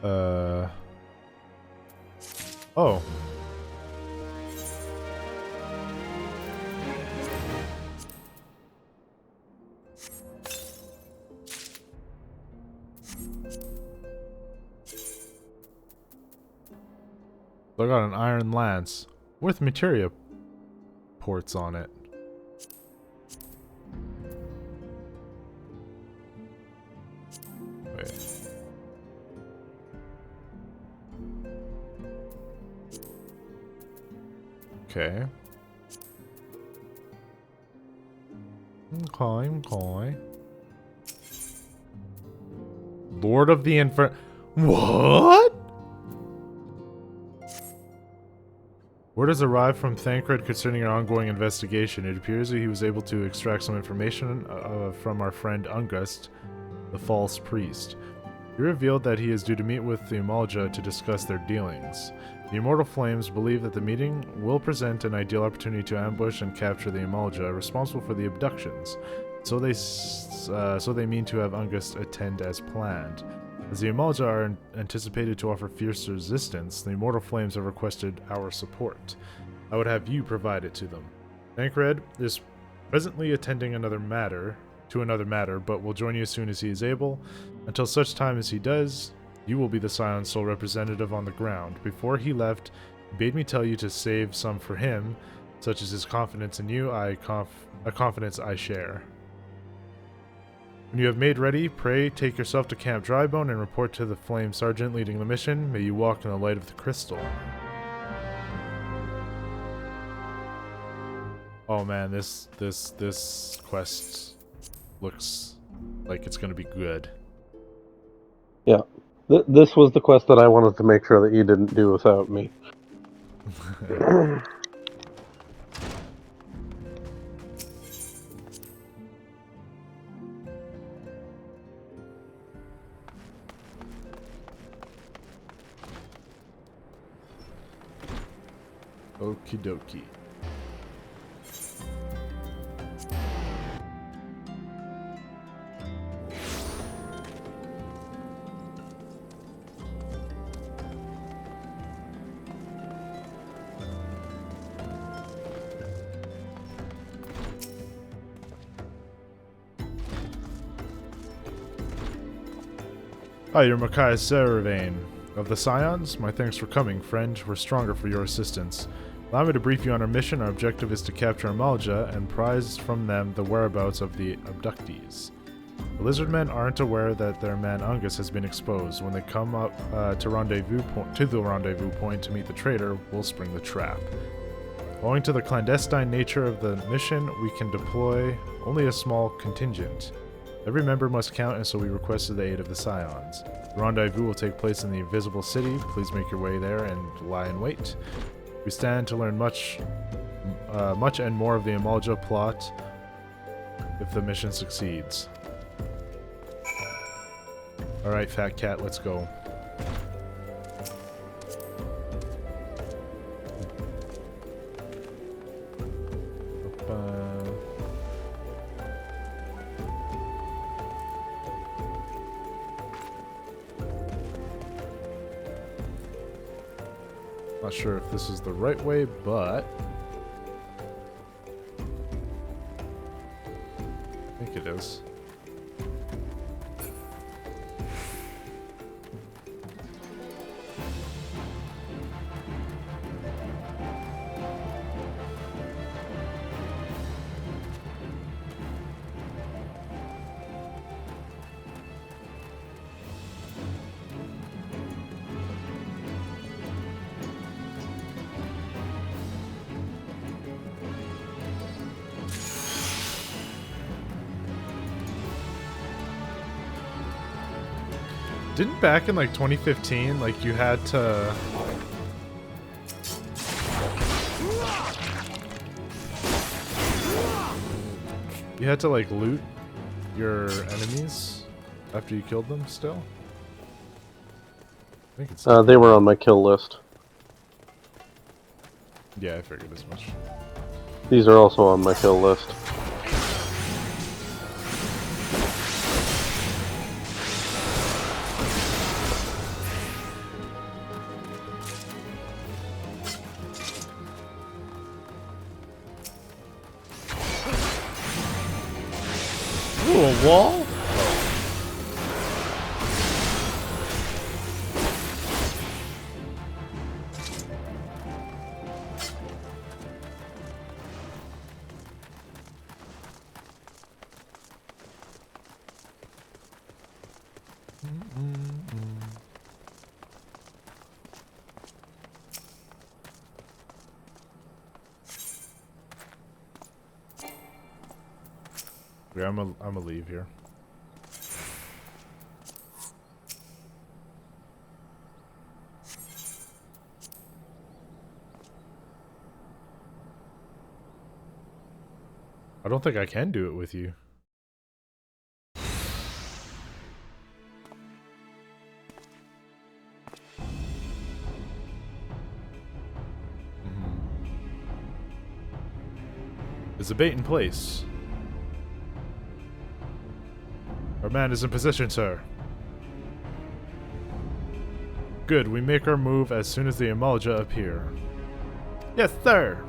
Oh. I got an iron lance with materia ports on it. Wait. Okay. Okay. Lord of the Infer... What? Word has arrived from Thancred concerning our ongoing investigation. It appears that he was able to extract some information from our friend Ungust, the false priest. He revealed that he is due to meet with the Umalja to discuss their dealings. The Immortal Flames believe that the meeting will present an ideal opportunity to ambush and capture the Umalja responsible for the abductions. So they mean to have Ungust attend as planned. As the Umalja are anticipated to offer fierce resistance, the Immortal Flames have requested our support. I would have you provide it to them. Thancred is presently attending another matter, but will join you as soon as he is able. Until such time as he does, you will be the Scion's sole representative on the ground. Before he left, he bade me tell you to save some for him, such as his confidence in you, a confidence I share. When you have made ready, pray take yourself to Camp Drybone and report to the Flame Sergeant leading the mission. May you walk in the light of the crystal. Oh man, this quest looks like it's gonna be good. Yeah. This was the quest that I wanted to make sure that you didn't do without me. Okie dokie. Hi, you're MochaMassiah of the Scions. My thanks for coming, friend. We're stronger for your assistance. Allow me to brief you on our mission. Our objective is to capture Umalja and prize from them the whereabouts of the abductees. The Lizardmen aren't aware that their man Ungust has been exposed. When they come up to the rendezvous point to meet the traitor, we'll spring the trap. Owing to the clandestine nature of the mission, we can deploy only a small contingent. Every member must count, and so we requested the aid of the Scions. The rendezvous will take place in the Invisible City. Please make your way there and lie in wait. We stand to learn much and more of the Umalja plot if the mission succeeds. Alright, Fat Cat, let's go. Not sure if this is the right way, but I think it is. Didn't back in like 2015, like you had to like loot your enemies after you killed them still? I think it's They were on my kill list. Yeah, I figured as much. These are also on my kill list. wall? Yeah, I'm gonna leave here. I don't think I can do it with you. Is the bait in place? Our man is in position, sir. Good, we make our move as soon as the Amalja appear. Yes, sir!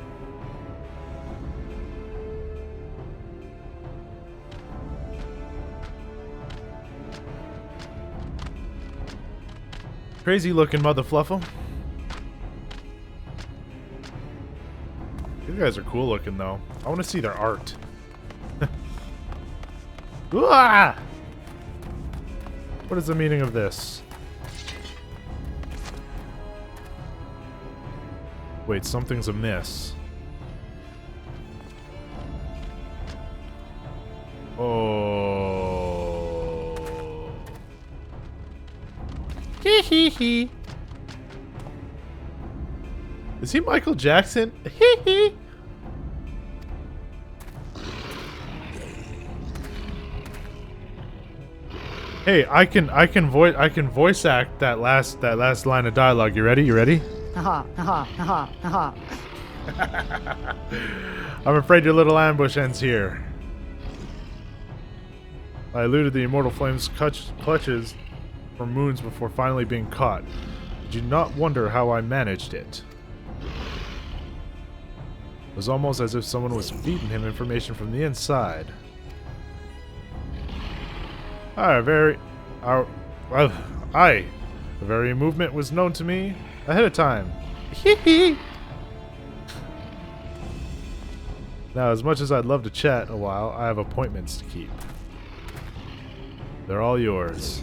Crazy looking mother fluffer. These guys are cool looking though. I want to see their art. Ah! What is the meaning of this? Wait, something's amiss. Oh. Hee hee hee. Is he Michael Jackson? Hee hee. Hey, I can voice act that last line of dialogue. You ready? You ready? Haha, haha, haha, haha. I'm afraid your little ambush ends here. I eluded the immortal flame's clutches for moons before finally being caught. Did you not wonder how I managed it? It was almost as if someone was feeding him information from the inside. The very movement was known to me ahead of time. Now, as much as I'd love to chat a while, I have appointments to keep. They're all yours.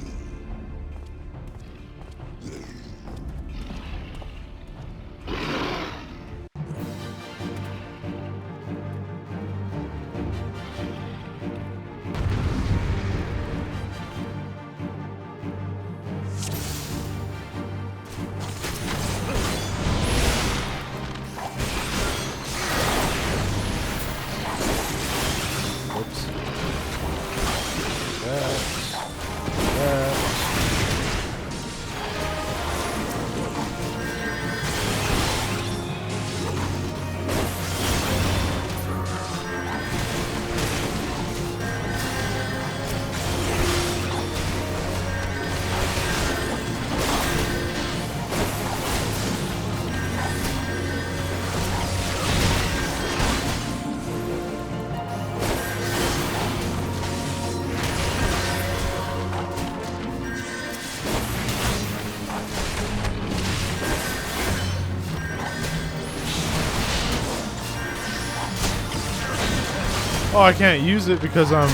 Oh, I can't use it because I'm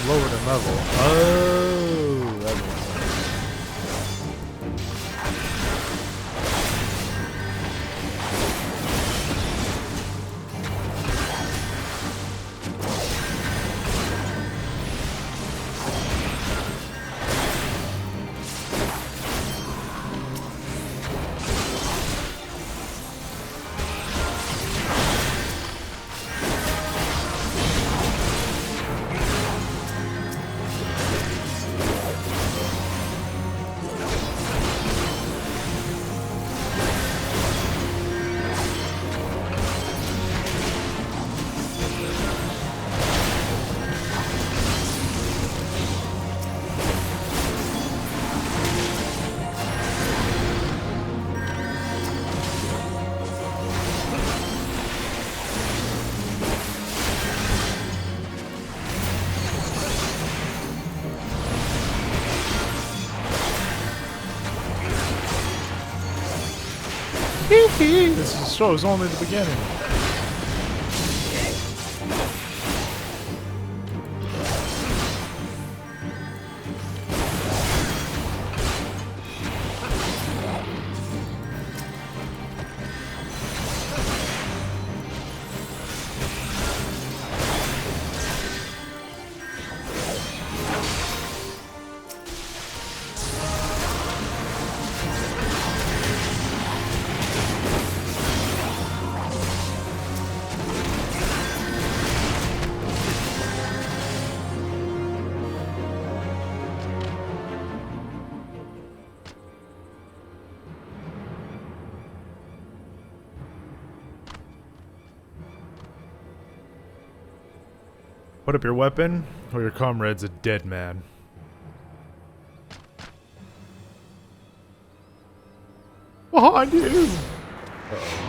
lower than level. Oh, that makes sense. This show is only the beginning. Put up your weapon, or your comrade's a dead man. Behind you! Uh-oh.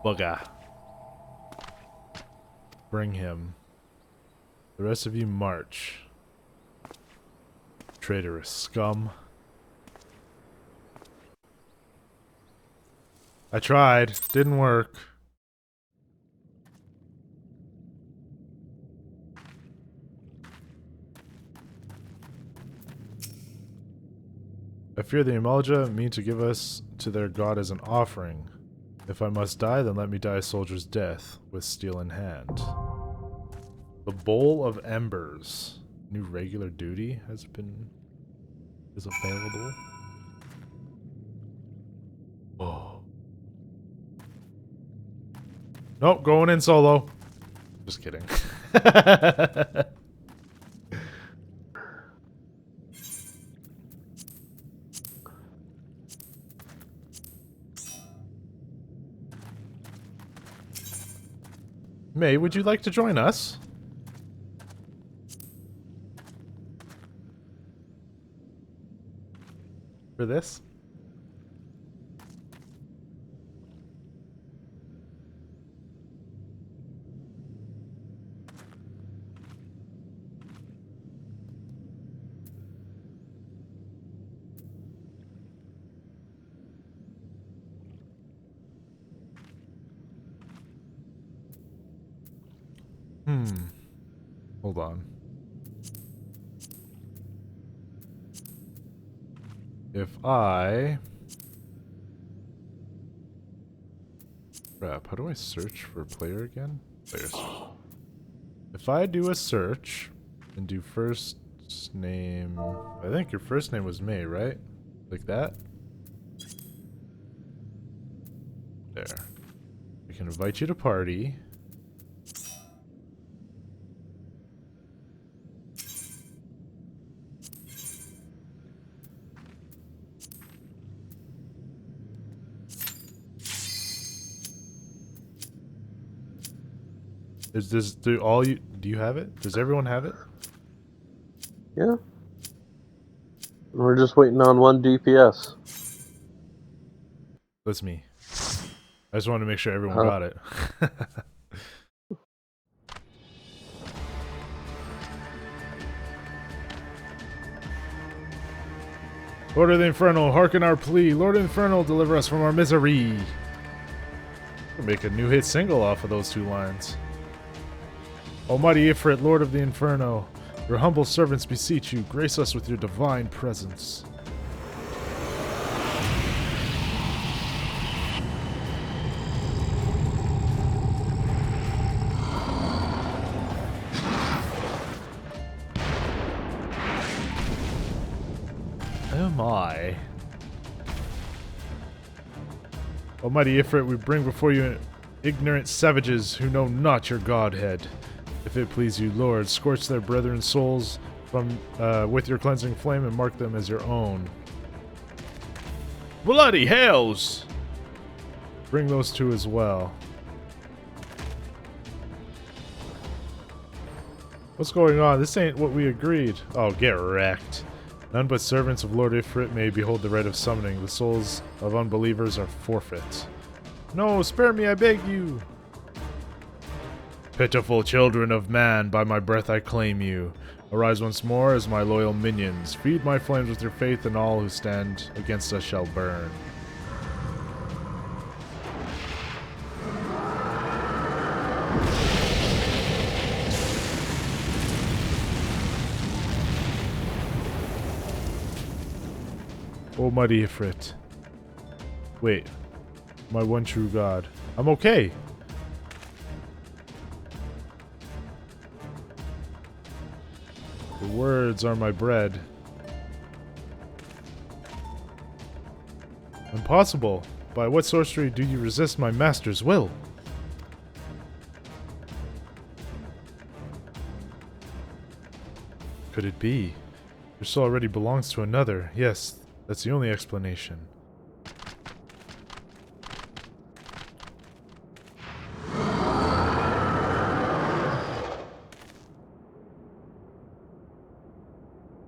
Bugger. Bring him. The rest of you march. Traitorous scum. I tried. Didn't work. I fear the Imalja mean to give us to their god as an offering. If I must die, then let me die a soldier's death, with steel in hand. The Bowl of Embers. New regular duty is available. Oh. Nope, going in solo. Just kidding. May, would you like to join us? For this? Hold on. If I... Crap, how do I search for player again? Player search. If I do a search and do first name... I think your first name was May, right? Like that? There. I can invite you to party. Is this do you have it? Does everyone have it? Yeah. We're just waiting on one DPS. That's me. I just wanted to make sure everyone got it. Lord of the Infernal, hearken our plea. Lord of the Infernal, deliver us from our misery. We'll make a new hit single off of those two lines. Almighty Ifrit, Lord of the Inferno, your humble servants beseech you, grace us with your divine presence. Oh my. Almighty Ifrit, we bring before you ignorant savages who know not your godhead. If it please you, Lord, scorch their brethren's souls from with your cleansing flame and mark them as your own. Bloody hells! Bring those two as well. What's going on? This ain't what we agreed. Oh, get wrecked. None but servants of Lord Ifrit may behold the rite of summoning. The souls of unbelievers are forfeit. No, spare me, I beg you! Pitiful children of man, by my breath I claim you. Arise once more as my loyal minions. Feed my flames with your faith, and all who stand against us shall burn. Almighty Ifrit. Wait. My one true God. I'm okay. The words are my bread. Impossible. By what sorcery do you resist my master's will? Could it be? Your soul already belongs to another. Yes, that's the only explanation.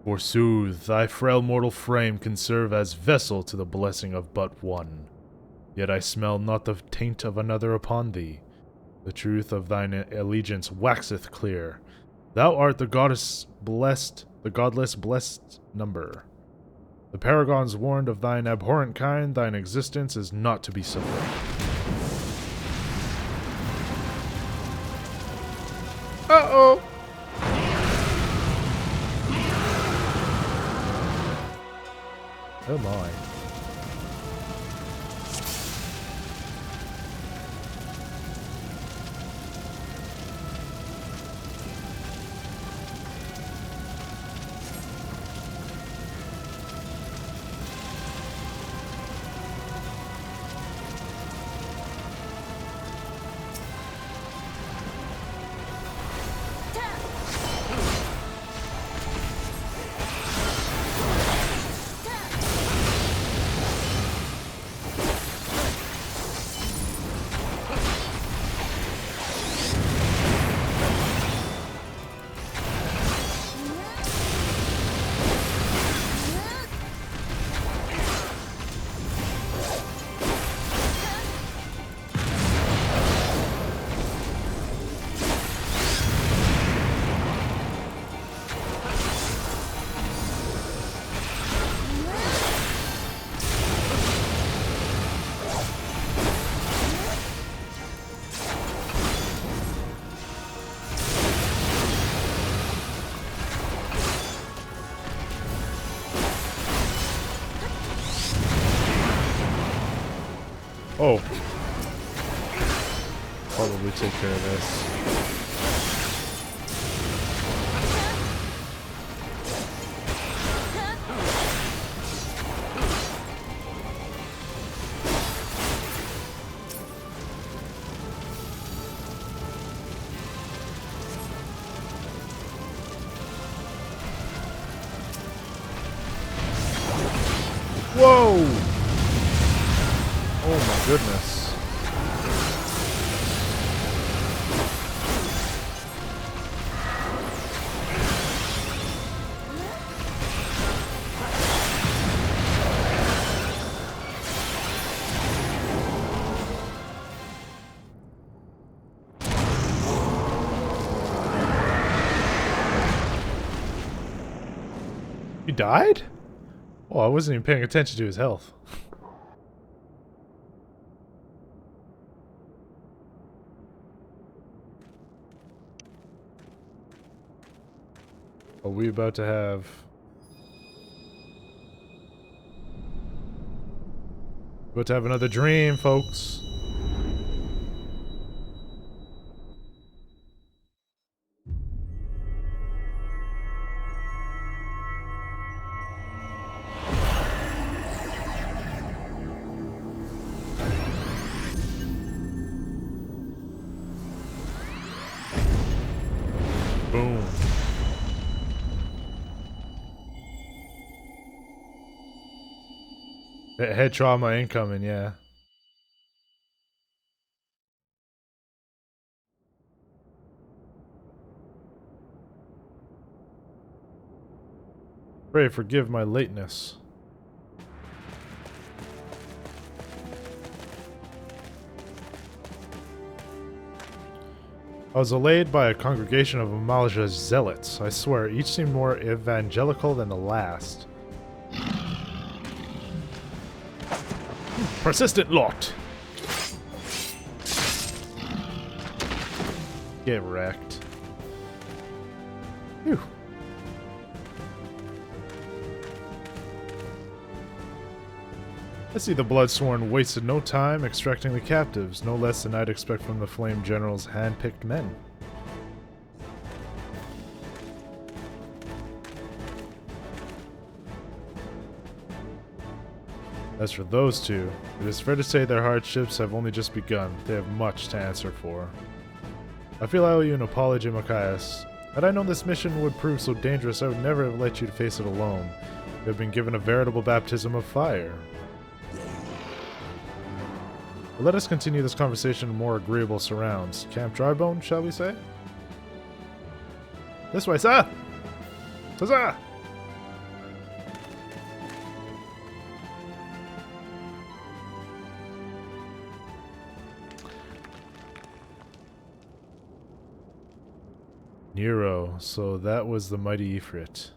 Forsooth, thy frail mortal frame can serve as vessel to the blessing of but one. Yet I smell not the taint of another upon thee. The truth of thine allegiance waxeth clear. Thou art the goddess blessed, the godless blessed number. The paragons warned of thine abhorrent kind, thine existence is not to be suffered. Uh-oh! Oh my. Oh. Probably take care of this. Whoa! Oh my goodness. He died? Oh, I wasn't even paying attention to his health. Are we about to have... About to have another dream, folks. Boom. Head trauma incoming, yeah. Pray forgive my lateness. I was allayed by a congregation of MochaMassiah zealots. I swear, each seemed more evangelical than the last. Persistent lot! Get wrecked. Phew. I see the Bloodsworn wasted no time extracting the captives, no less than I'd expect from the Flame General's hand-picked men. As for those two, it is fair to say their hardships have only just begun. They have much to answer for. I feel I owe you an apology, Machias. Had I known this mission would prove so dangerous, I would never have let you face it alone. You have been given a veritable baptism of fire. But let us continue this conversation in more agreeable surrounds. Camp Drybone, shall we say? This way, sir! Huzzah! Nero, so that was the mighty Ifrit.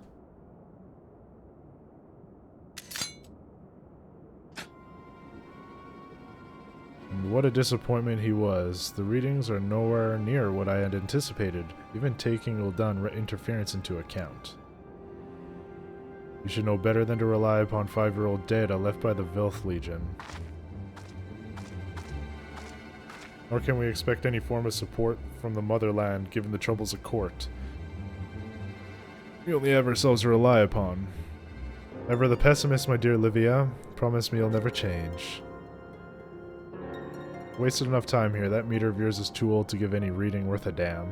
And what a disappointment he was. The readings are nowhere near what I had anticipated, even taking Uldan interference into account. You should know better than to rely upon 5-year-old data left by the Vilth Legion. Nor can we expect any form of support from the motherland given the troubles at court. We only have ourselves to rely upon. Ever the pessimist, my dear Livia. Promise me you'll never change. Wasted enough time here. That meter of yours is too old to give any reading worth a damn.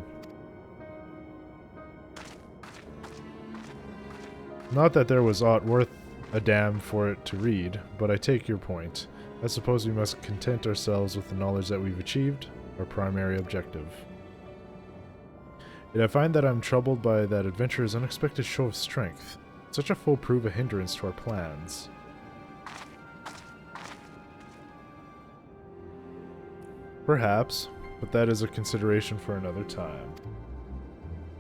Not that there was aught worth a damn for it to read, but I take your point. I suppose we must content ourselves with the knowledge that we've achieved, our primary objective. Yet I find that I'm troubled by that adventurer's unexpected show of strength. Such a foe prove a hindrance to our plans. Perhaps, but that is a consideration for another time.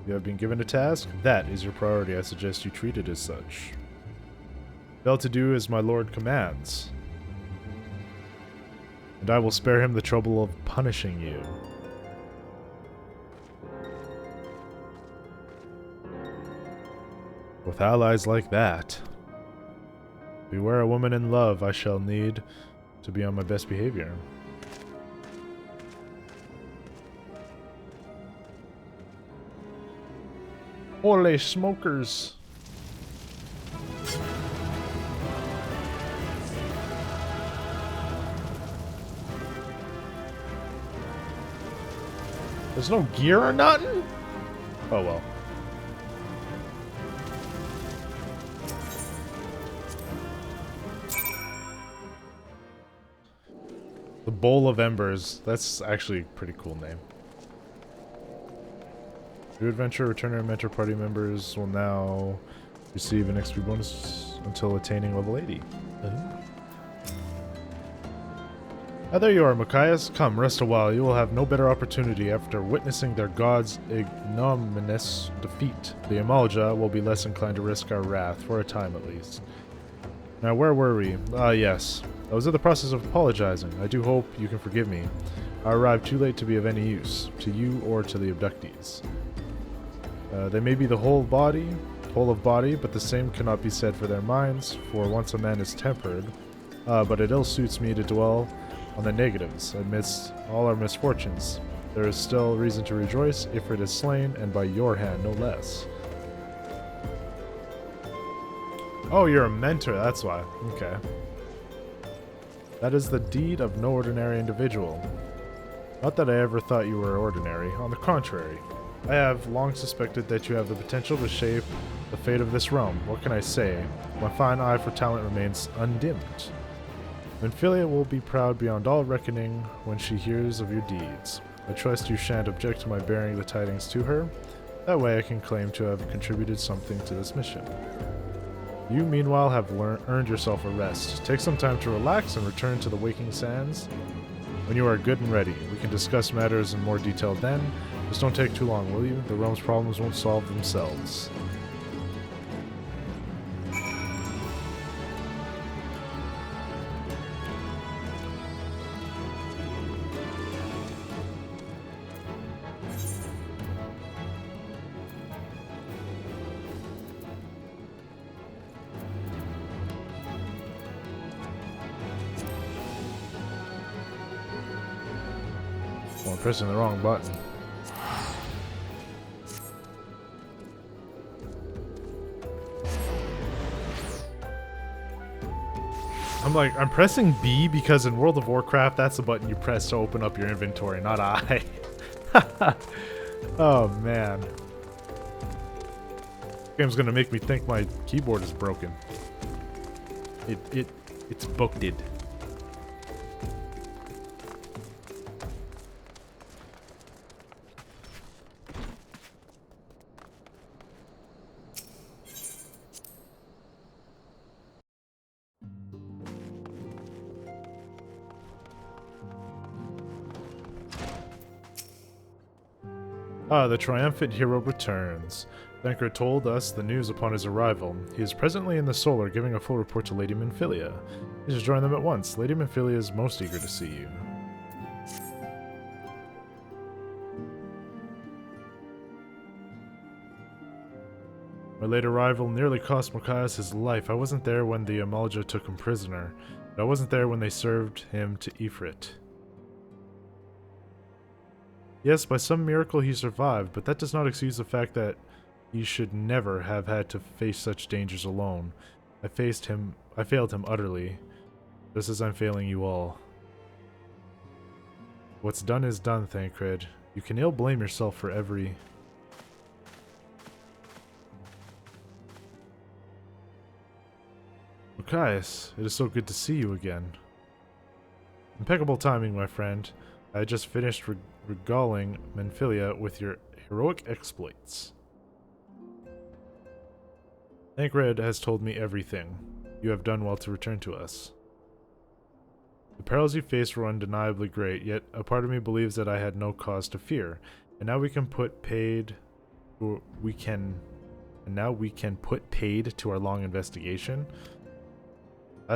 You have been given a task? That is your priority. I suggest you treat it as such. Well to do as my lord commands. And I will spare him the trouble of punishing you. With allies like that, beware a woman in love. I shall need to be on my best behavior. Holy smokers! There's no gear or nothing? Oh well. The Bowl of Embers. That's actually a pretty cool name. New adventure, returner and mentor party members will now receive an XP bonus until attaining level 80. Ah, there you are, Machias. Come, rest a while. You will have no better opportunity after witnessing their god's ignominious defeat. The Amalja will be less inclined to risk our wrath, for a time at least. Now, where were we? Ah, yes. I was in the process of apologizing. I do hope you can forgive me. I arrived too late to be of any use, to you or to the abductees. They may be the whole of body, but the same cannot be said for their minds, for once a man is tempered. But it ill suits me to dwell on the negatives. Amidst all our misfortunes, there is still reason to rejoice if it is slain, and by your hand, no less. Oh, you're a mentor, that's why. Okay. That is the deed of no ordinary individual. Not that I ever thought you were ordinary. On the contrary, I have long suspected that you have the potential to shape the fate of this realm. What can I say? My fine eye for talent remains undimmed. Minfilia will be proud beyond all reckoning when she hears of your deeds. I trust you shan't object to my bearing the tidings to her. That way I can claim to have contributed something to this mission. You, meanwhile, have earned yourself a rest. Take some time to relax and return to the waking sands. When you are good and ready, we can discuss matters in more detail then. Just don't take too long, will you? The realm's problems won't solve themselves. Well, I'm pressing the wrong button. I'm pressing B because in World of Warcraft, that's the button you press to open up your inventory, not I. Oh, man. This game's gonna make me think my keyboard is broken. It's booked it. Ah, the triumphant hero returns. Thancred told us the news upon his arrival. He is presently in the Solar, giving a full report to Lady Minfilia. You should join them at once. Lady Minfilia is most eager to see you. My late arrival nearly cost MochaMassiah his life. I wasn't there when the Amalja took him prisoner, but I wasn't there when they served him to Ifrit. Yes, by some miracle he survived, but that does not excuse the fact that he should never have had to face such dangers alone. I failed him utterly, just as I'm failing you all. What's done is done, Thancred. You can ill blame yourself for every... Machias, it is so good to see you again. Impeccable timing, my friend. I had just finished regaling Minfilia with your heroic exploits. Thancred has told me everything. You have done well to return to us. The perils you faced were undeniably great, yet a part of me believes that I had no cause to fear, and now we can put paid to our long investigation.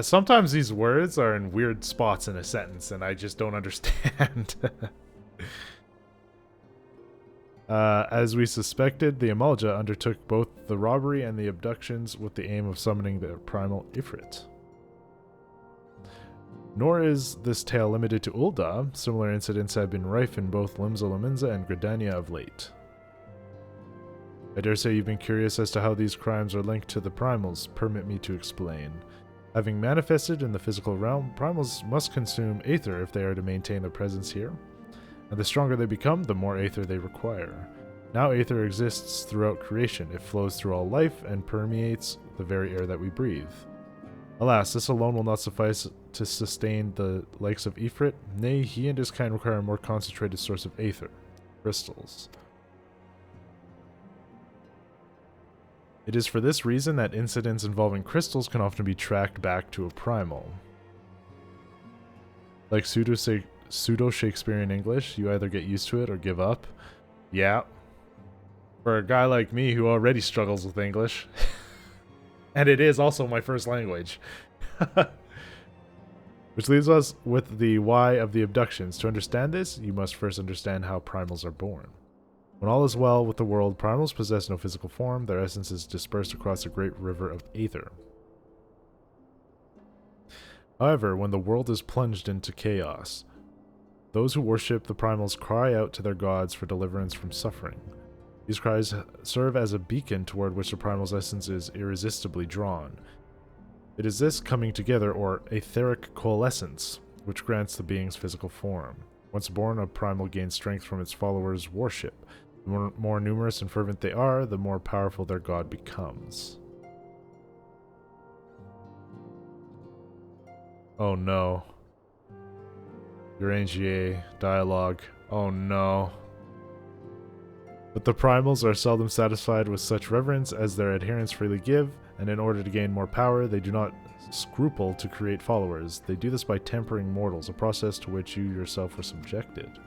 Sometimes these words are in weird spots in a sentence, and I just don't understand. As we suspected, the Amalja undertook both the robbery and the abductions with the aim of summoning the primal Ifrit. Nor is this tale limited to Ul'dah. Similar incidents have been rife in both Limsa Lominsa and Gridania of late. I dare say you've been curious as to how these crimes are linked to the primals. Permit me to explain. Having manifested in the physical realm, primals must consume aether if they are to maintain their presence here. And the stronger they become, the more aether they require. Now aether exists throughout creation. It flows through all life and permeates the very air that we breathe. Alas, this alone will not suffice to sustain the likes of Ifrit. Nay, he and his kind require a more concentrated source of aether. Crystals. It is for this reason that incidents involving crystals can often be tracked back to a primal. Like pseudo-Shakespearean English, you either get used to it or give up. Yeah. For a guy like me who already struggles with English. And it is also my first language. Which leaves us with the why of the abductions. To understand this, you must first understand how primals are born. When all is well with the world, primals possess no physical form. Their essence is dispersed across a great river of aether. However, when the world is plunged into chaos, those who worship the primals cry out to their gods for deliverance from suffering. These cries serve as a beacon toward which the primal's essence is irresistibly drawn. It is this coming together, or etheric coalescence, which grants the being's physical form. Once born, a primal gains strength from its followers' worship. The more numerous and fervent they are, the more powerful their god becomes. Oh no. Urangier dialogue. Oh no. But the primals are seldom satisfied with such reverence as their adherents freely give, and in order to gain more power, they do not scruple to create followers. They do this by tempering mortals, a process to which you yourself were subjected.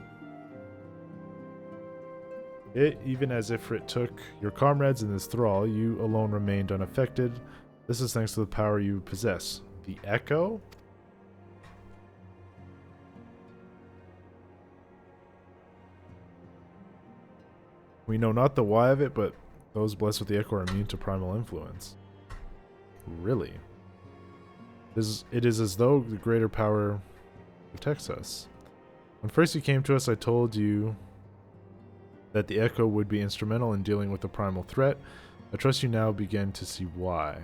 Even as if it took your comrades in this thrall, you alone remained unaffected. This is thanks to the power you possess. The Echo? We know not the why of it, but those blessed with the Echo are immune to primal influence. Really? It is as though the greater power protects us. When first you came to us, I told you that the Echo would be instrumental in dealing with the primal threat. I trust you now begin to see why.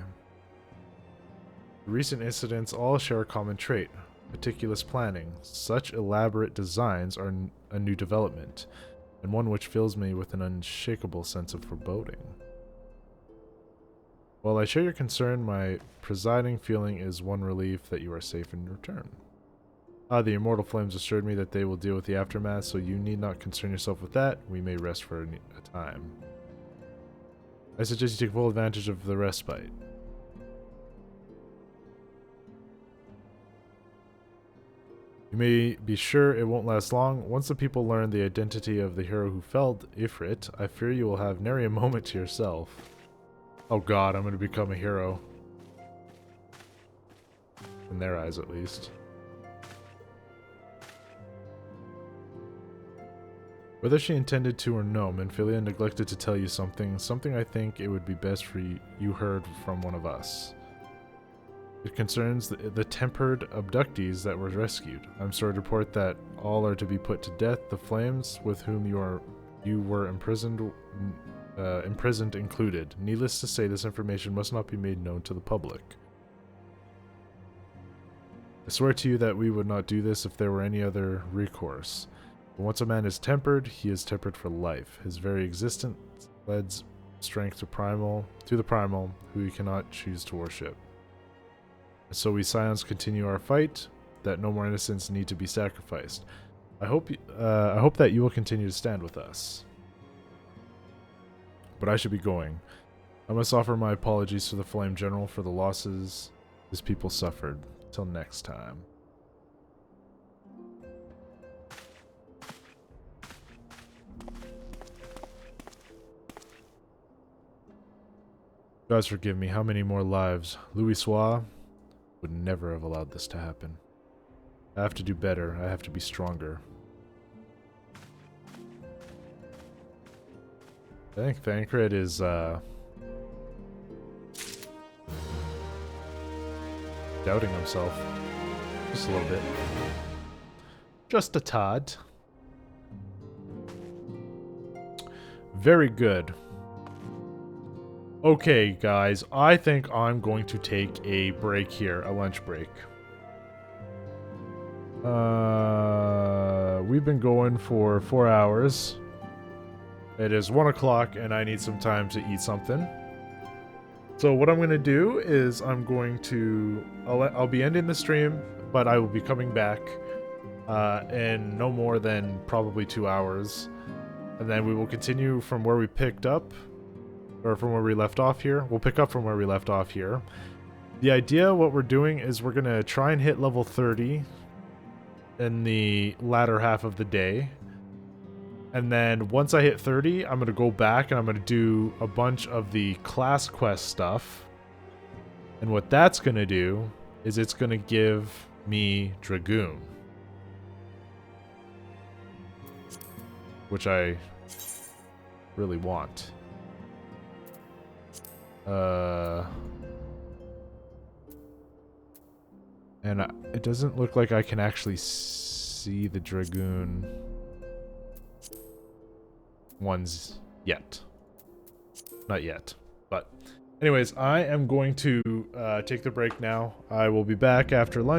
The recent incidents all share a common trait: meticulous planning. Such elaborate designs are a new development, and one which fills me with an unshakable sense of foreboding. While I share your concern, my presiding feeling is one relief that you are safe in return. The immortal flames assured me that they will deal with the aftermath, so you need not concern yourself with that. We may rest for a time. I suggest you take full advantage of the respite. You may be sure it won't last long. Once the people learn the identity of the hero who felled Ifrit, I fear you will have nary a moment to yourself. Oh god, I'm going to become a hero. In their eyes, at least. Whether she intended to or no, Menphilia neglected to tell you something I think it would be best for you heard from one of us. It concerns the tempered abductees that were rescued. I'm sorry to report that all are to be put to death, the flames with whom you were imprisoned included. Needless to say, this information must not be made known to the public. I swear to you that we would not do this if there were any other recourse. But once a man is tempered, he is tempered for life. His very existence lends strength to the primal, who he cannot choose to worship. And so we Scions continue our fight, that no more innocents need to be sacrificed. I hope that you will continue to stand with us. But I should be going. I must offer my apologies to the Flame General for the losses his people suffered. Till next time. Gods forgive me, how many more lives? Louis Soir would never have allowed this to happen. I have to do better. I have to be stronger. I think Thancred is, doubting himself. Just a little bit. Just a tad. Very good. Okay, guys, I think I'm going to take a break here, a lunch break. We've been going for 4 hours. It is 1 o'clock and I need some time to eat something. So what I'm going to do is I'll be ending the stream, but I will be coming back in no more than probably 2 hours. And then we will continue from where we picked up. Or from where we left off here. We'll pick up from where we left off here. The idea, what we're doing is we're going to try and hit level 30 in the latter half of the day. And then once I hit 30, I'm going to go back and I'm going to do a bunch of the class quest stuff. And what that's going to do is it's going to give me Dragoon. Which I really want. And it doesn't look like I can actually see the Dragoon ones yet. Not yet. But anyways, I am going to take the break now. I will be back after lunch.